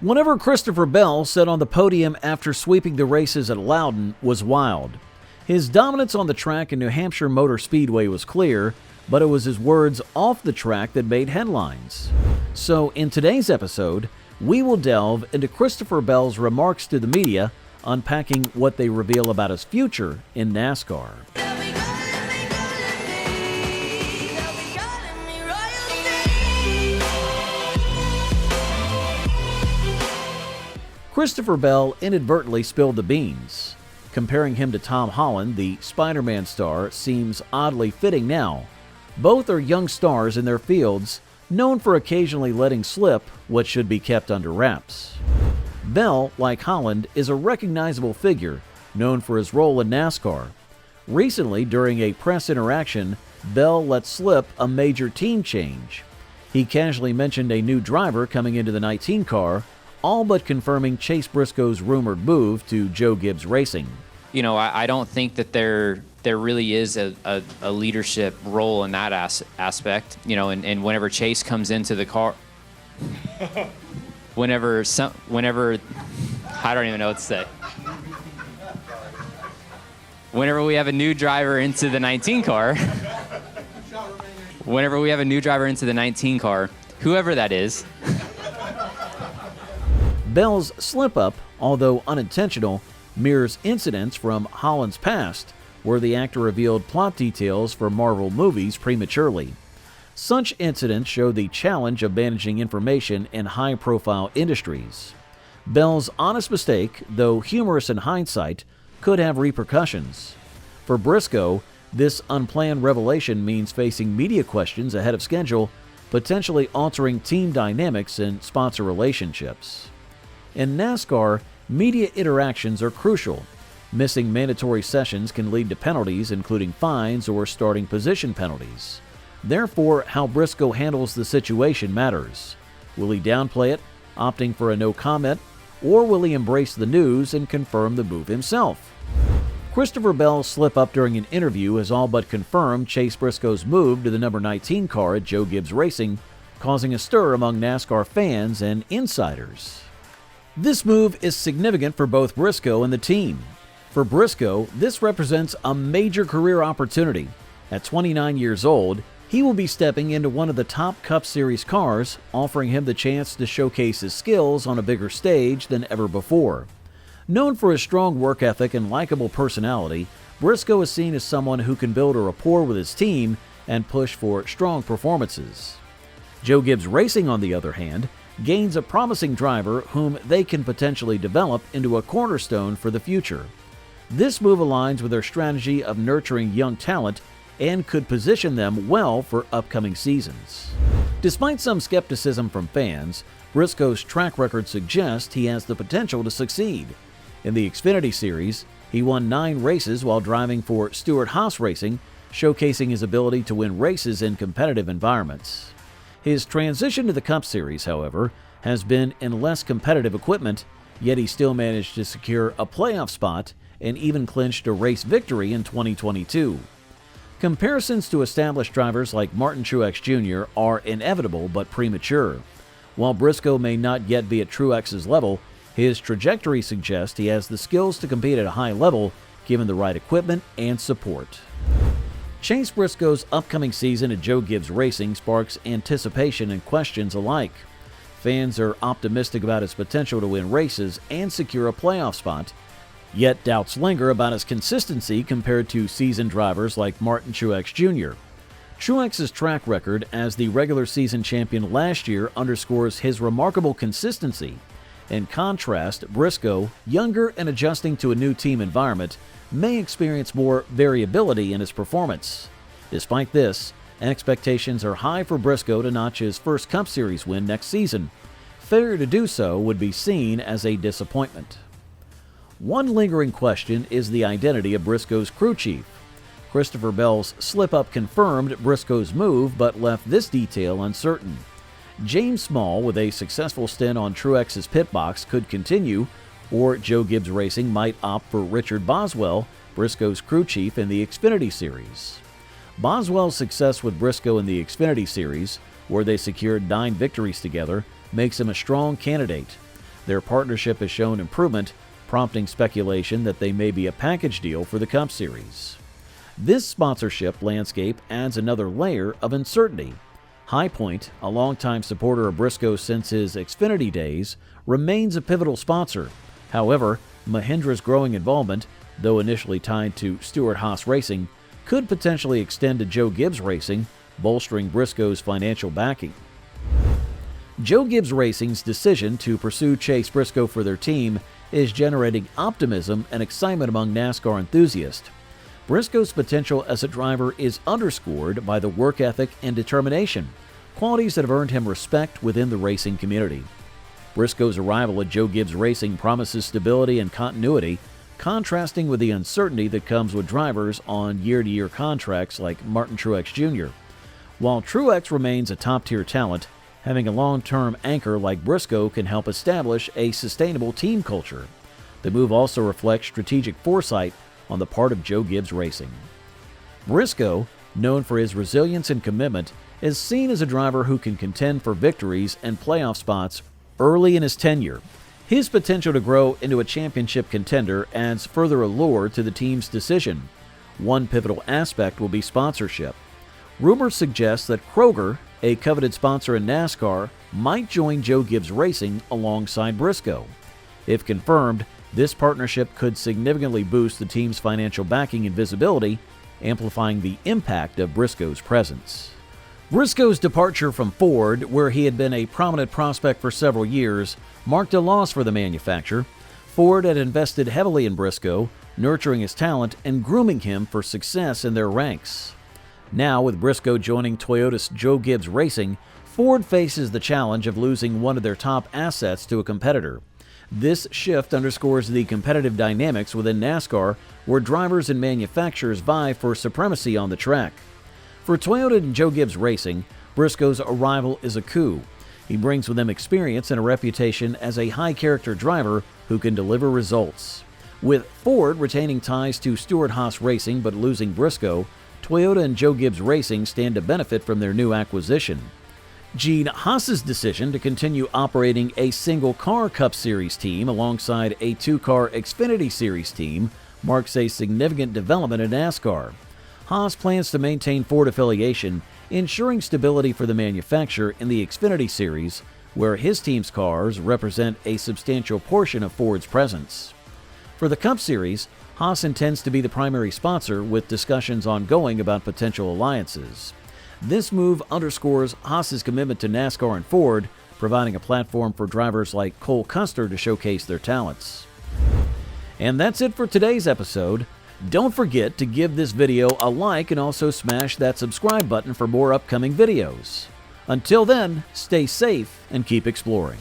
Whatever Christopher Bell said on the podium after sweeping the races at Loudon was wild. His dominance on the track in New Hampshire Motor Speedway was clear, but it was his words off the track that made headlines. So in today's episode, we will delve into Christopher Bell's remarks to the media, unpacking what they reveal about his future in NASCAR. Christopher Bell inadvertently spilled the beans. Comparing him to Tom Holland, the Spider-Man star, seems oddly fitting now. Both are young stars in their fields, known for occasionally letting slip what should be kept under wraps. Bell, like Holland, is a recognizable figure, known for his role in NASCAR. Recently, during a press interaction, Bell let slip a major team change. He casually mentioned a new driver coming into the 19 car, all but confirming Chase Briscoe's rumored move to Joe Gibbs Racing. You know, I don't think that there really is a leadership role in that aspect. You know, and whenever Chase comes into the car, whenever I don't even know what to say. Whenever we have a new driver into the 19 car, whoever that is. Bell's slip-up, although unintentional, mirrors incidents from Holland's past, where the actor revealed plot details for Marvel movies prematurely. Such incidents show the challenge of managing information in high-profile industries. Bell's honest mistake, though humorous in hindsight, could have repercussions. For Briscoe, this unplanned revelation means facing media questions ahead of schedule, potentially altering team dynamics and sponsor relationships. In NASCAR, media interactions are crucial. Missing mandatory sessions can lead to penalties, including fines or starting position penalties. Therefore, how Briscoe handles the situation matters. Will he downplay it, opting for a no comment, or will he embrace the news and confirm the move himself? Christopher Bell's slip-up during an interview has all but confirmed Chase Briscoe's move to the number 19 car at Joe Gibbs Racing, causing a stir among NASCAR fans and insiders. This move is significant for both Briscoe and the team. For Briscoe, this represents a major career opportunity. At 29 years old, he will be stepping into one of the top Cup Series cars, offering him the chance to showcase his skills on a bigger stage than ever before. Known for his strong work ethic and likable personality, Briscoe is seen as someone who can build a rapport with his team and push for strong performances. Joe Gibbs Racing, on the other hand, gains a promising driver whom they can potentially develop into a cornerstone for the future. This move aligns with their strategy of nurturing young talent and could position them well for upcoming seasons. Despite some skepticism from fans, Briscoe's track record suggests he has the potential to succeed. In the Xfinity Series, he won 9 races while driving for Stewart-Haas Racing, showcasing his ability to win races in competitive environments. His transition to the Cup Series, however, has been in less competitive equipment, yet he still managed to secure a playoff spot and even clinched a race victory in 2022. Comparisons to established drivers like Martin Truex Jr. are inevitable but premature. While Briscoe may not yet be at Truex's level, his trajectory suggests he has the skills to compete at a high level given the right equipment and support. Chase Briscoe's upcoming season at Joe Gibbs Racing sparks anticipation and questions alike. Fans are optimistic about his potential to win races and secure a playoff spot, yet doubts linger about his consistency compared to seasoned drivers like Martin Truex Jr. Truex's track record as the regular season champion last year underscores his remarkable consistency. In contrast, Briscoe, younger and adjusting to a new team environment, may experience more variability in his performance. Despite this, expectations are high for Briscoe to notch his first Cup Series win next season. Failure to do so would be seen as a disappointment. One lingering question is the identity of Briscoe's crew chief. Christopher Bell's slip-up confirmed Briscoe's move but left this detail uncertain. James Small, with a successful stint on Truex's pit box, could continue, or Joe Gibbs Racing might opt for Richard Boswell, Briscoe's crew chief in the Xfinity Series. Boswell's success with Briscoe in the Xfinity Series, where they secured 9 victories together, makes him a strong candidate. Their partnership has shown improvement, prompting speculation that they may be a package deal for the Cup Series. This sponsorship landscape adds another layer of uncertainty. High Point, a longtime supporter of Briscoe since his Xfinity days, remains a pivotal sponsor. However, Mahindra's growing involvement, though initially tied to Stewart-Haas Racing, could potentially extend to Joe Gibbs Racing, bolstering Briscoe's financial backing. Joe Gibbs Racing's decision to pursue Chase Briscoe for their team is generating optimism and excitement among NASCAR enthusiasts. Briscoe's potential as a driver is underscored by the work ethic and determination, qualities that have earned him respect within the racing community. Briscoe's arrival at Joe Gibbs Racing promises stability and continuity, contrasting with the uncertainty that comes with drivers on year-to-year contracts like Martin Truex Jr. While Truex remains a top-tier talent, having a long-term anchor like Briscoe can help establish a sustainable team culture. The move also reflects strategic foresight on the part of Joe Gibbs Racing. Briscoe, known for his resilience and commitment, is seen as a driver who can contend for victories and playoff spots early in his tenure. His potential to grow into a championship contender adds further allure to the team's decision. One pivotal aspect will be sponsorship. Rumors suggest that Kroger, a coveted sponsor in NASCAR, might join Joe Gibbs Racing alongside Briscoe. If confirmed, this partnership could significantly boost the team's financial backing and visibility, amplifying the impact of Briscoe's presence. Briscoe's departure from Ford, where he had been a prominent prospect for several years, marked a loss for the manufacturer. Ford had invested heavily in Briscoe, nurturing his talent and grooming him for success in their ranks. Now, with Briscoe joining Toyota's Joe Gibbs Racing, Ford faces the challenge of losing one of their top assets to a competitor. This shift underscores the competitive dynamics within NASCAR, where drivers and manufacturers vie for supremacy on the track. For Toyota and Joe Gibbs Racing, Briscoe's arrival is a coup. He brings with him experience and a reputation as a high-character driver who can deliver results. With Ford retaining ties to Stewart-Haas Racing but losing Briscoe, Toyota and Joe Gibbs Racing stand to benefit from their new acquisition. Gene Haas's decision to continue operating a single-car Cup Series team alongside a two-car Xfinity Series team marks a significant development in NASCAR. Haas plans to maintain Ford affiliation, ensuring stability for the manufacturer in the Xfinity Series, where his team's cars represent a substantial portion of Ford's presence. For the Cup Series, Haas intends to be the primary sponsor, with discussions ongoing about potential alliances. This move underscores Haas's commitment to NASCAR and Ford, providing a platform for drivers like Cole Custer to showcase their talents. And that's it for today's episode. Don't forget to give this video a like and also smash that subscribe button for more upcoming videos. Until then, stay safe and keep exploring.